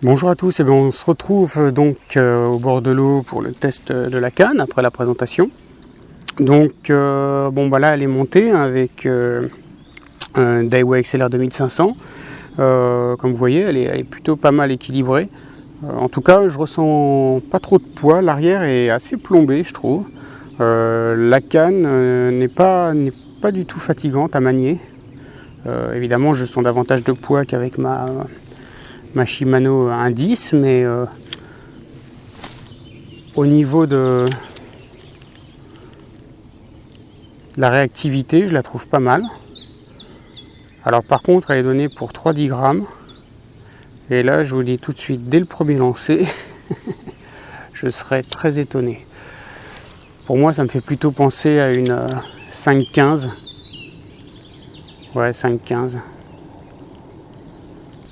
Bonjour à tous, et bien on se retrouve donc au bord de l'eau pour le test de la canne après la présentation. Donc là elle est montée avec un Daiwa XLR 2500. Comme vous voyez elle est plutôt pas mal équilibrée. En tout cas je ressens pas trop de poids, l'arrière est assez plombé je trouve. La canne n'est pas du tout fatigante à manier. Évidemment je sens davantage de poids qu'avec ma Shimano 1.10, mais au niveau de la réactivité, je la trouve pas mal. Alors par contre, elle est donnée pour 3-10 grammes. Et là, je vous dis tout de suite, dès le premier lancer, je serais très étonné. Pour moi, ça me fait plutôt penser à une 5.15. Ouais, 5.15.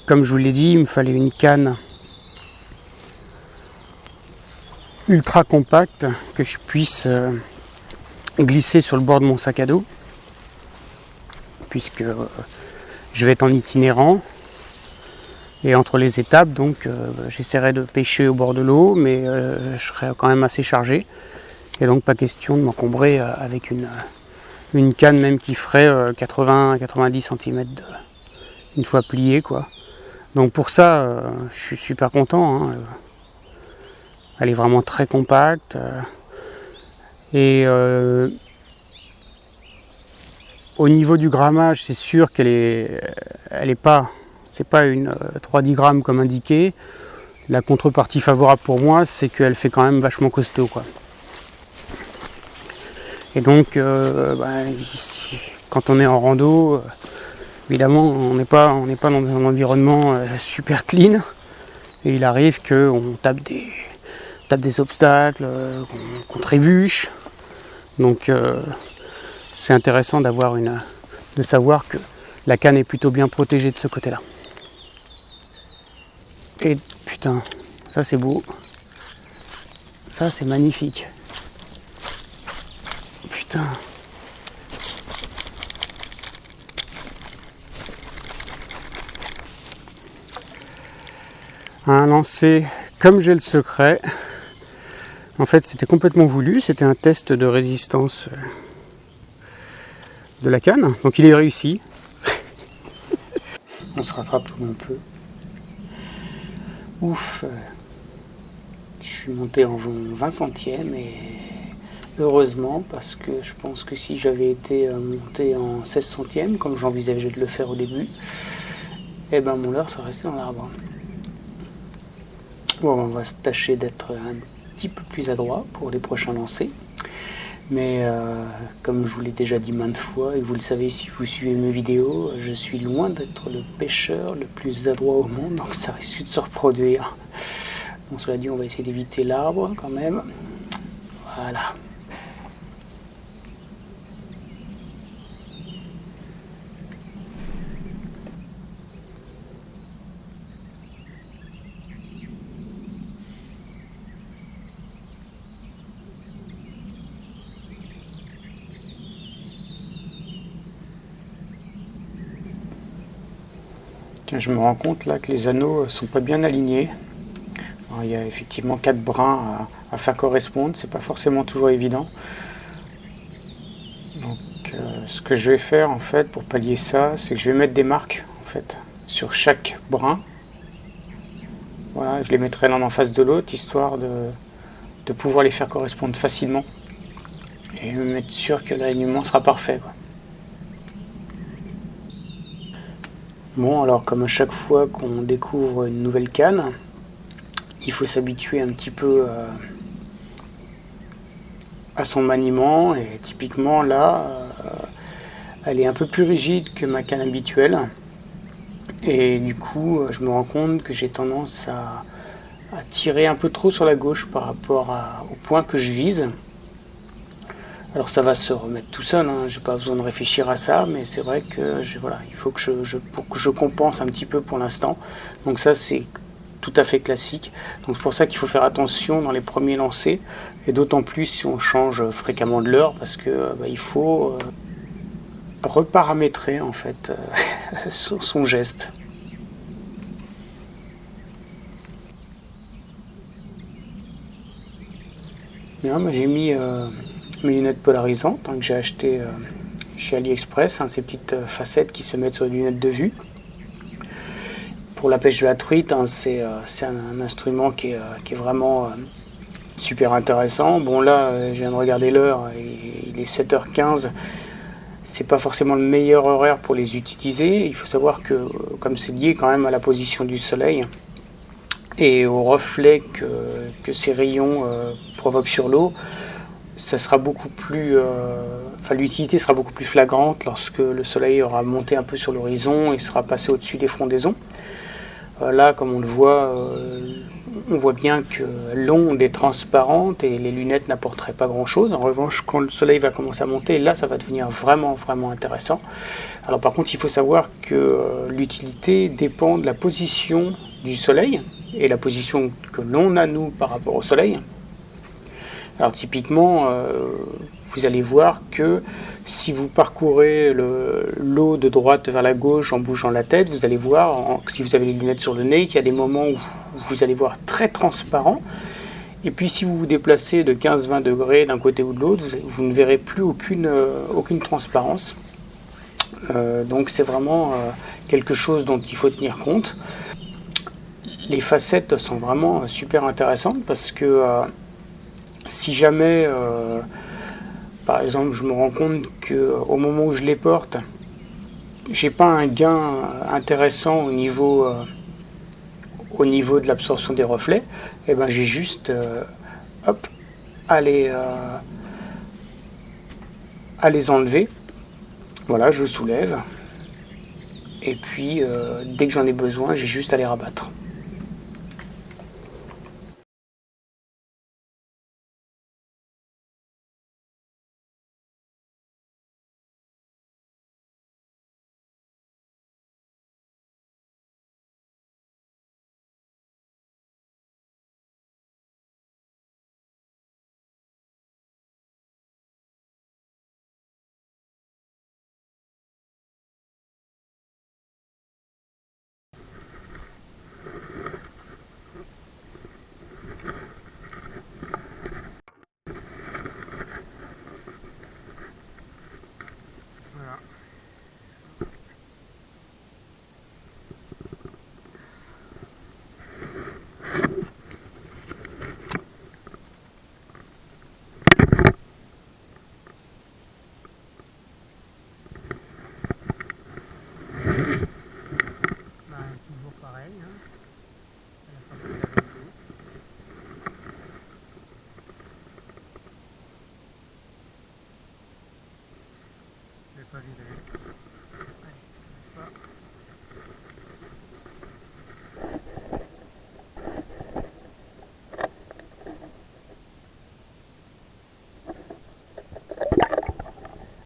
Comme je vous l'ai dit, il me fallait une canne ultra compacte que je puisse glisser sur le bord de mon sac à dos, puisque je vais être en itinérant et entre les étapes, donc j'essaierai de pêcher au bord de l'eau, mais je serai quand même assez chargé et donc pas question de m'encombrer avec une canne même qui ferait 80-90 cm une fois pliée quoi. Donc pour ça je suis super content, hein. Elle est vraiment très compacte et au niveau du grammage, c'est sûr c'est pas une 3-10 grammes comme indiqué. La contrepartie favorable pour moi, c'est qu'elle fait quand même vachement costaud, quoi. Et donc, ici, quand on est en rando, évidemment, on n'est pas dans un environnement super clean. Et il arrive qu'on tape des obstacles, qu'on trébuche. Donc, c'est intéressant de savoir que la canne est plutôt bien protégée de ce côté-là. Et putain, ça c'est beau. Ça c'est magnifique. Putain. Un lancer comme j'ai le secret. En fait, c'était complètement voulu. C'était un test de résistance de la canne. Donc il est réussi. On se rattrape comme on peut. Ouf. Je suis monté en 20 centièmes et heureusement, parce que je pense que si j'avais été monté en 16 centièmes, comme j'envisageais de le faire au début, eh ben mon leurre serait resté dans l'arbre. Bon, on va se tâcher d'être un petit peu plus adroit pour les prochains lancers. Mais comme je vous l'ai déjà dit maintes fois, et vous le savez si vous suivez mes vidéos, je suis loin d'être le pêcheur le plus adroit au monde, donc ça risque de se reproduire. Bon, cela dit, on va essayer d'éviter l'arbre quand même. Voilà. Tiens, je me rends compte là que les anneaux sont pas bien alignés. Alors, il y a effectivement 4 brins à faire correspondre, c'est pas forcément toujours évident. Donc ce que je vais faire en fait pour pallier ça, c'est que je vais mettre des marques en fait sur chaque brin. Voilà, je les mettrai l'un en face de l'autre histoire de pouvoir les faire correspondre facilement et me mettre sûr que l'alignement sera parfait, quoi. Bon, alors comme à chaque fois qu'on découvre une nouvelle canne, il faut s'habituer un petit peu à son maniement, et typiquement là elle est un peu plus rigide que ma canne habituelle et du coup je me rends compte que j'ai tendance à tirer un peu trop sur la gauche par rapport au point que je vise. Alors ça va se remettre tout seul, hein. J'ai pas besoin de réfléchir à ça, mais c'est vrai que il faut que pour que je compense un petit peu pour l'instant. Donc ça c'est tout à fait classique. Donc c'est pour ça qu'il faut faire attention dans les premiers lancers, et d'autant plus si on change fréquemment de leurre, parce que il faut reparamétrer en fait son geste. Bien, bah, j'ai mis mes lunettes polarisantes que j'ai achetées chez AliExpress, hein, ces petites facettes qui se mettent sur les lunettes de vue. Pour la pêche de la truite, hein, c'est un instrument qui est vraiment super intéressant. Bon là, je viens de regarder l'heure, il est 7h15. C'est pas forcément le meilleur horaire pour les utiliser. Il faut savoir que comme c'est lié quand même à la position du soleil et au reflet que ces rayons provoquent sur l'eau, ça sera beaucoup plus, enfin, l'utilité sera beaucoup plus flagrante lorsque le soleil aura monté un peu sur l'horizon et sera passé au-dessus des frondaisons. Là, comme on le voit, on voit bien que l'onde est transparente et les lunettes n'apporteraient pas grand-chose. En revanche, quand le soleil va commencer à monter, là, ça va devenir vraiment, vraiment intéressant. Alors par contre, il faut savoir que l'utilité dépend de la position du soleil et la position que l'on a, nous, par rapport au soleil. Alors typiquement, vous allez voir que si vous parcourez l'eau de droite vers la gauche en bougeant la tête, vous allez voir, si vous avez les lunettes sur le nez, qu'il y a des moments où vous allez voir très transparent. Et puis si vous vous déplacez de 15-20 degrés d'un côté ou de l'autre, vous ne verrez plus aucune transparence. Donc c'est vraiment quelque chose dont il faut tenir compte. Les facettes sont vraiment super intéressantes parce que si jamais, par exemple, je me rends compte qu'au moment où je les porte, j'ai pas un gain intéressant au niveau de l'absorption des reflets, et ben j'ai juste hop, à les enlever. Voilà, je soulève. Et puis, dès que j'en ai besoin, j'ai juste à les rabattre. Voilà. Bah, toujours pareil, hein, à la sortie de la vidéo. Je vais pas vider. Allez, pas.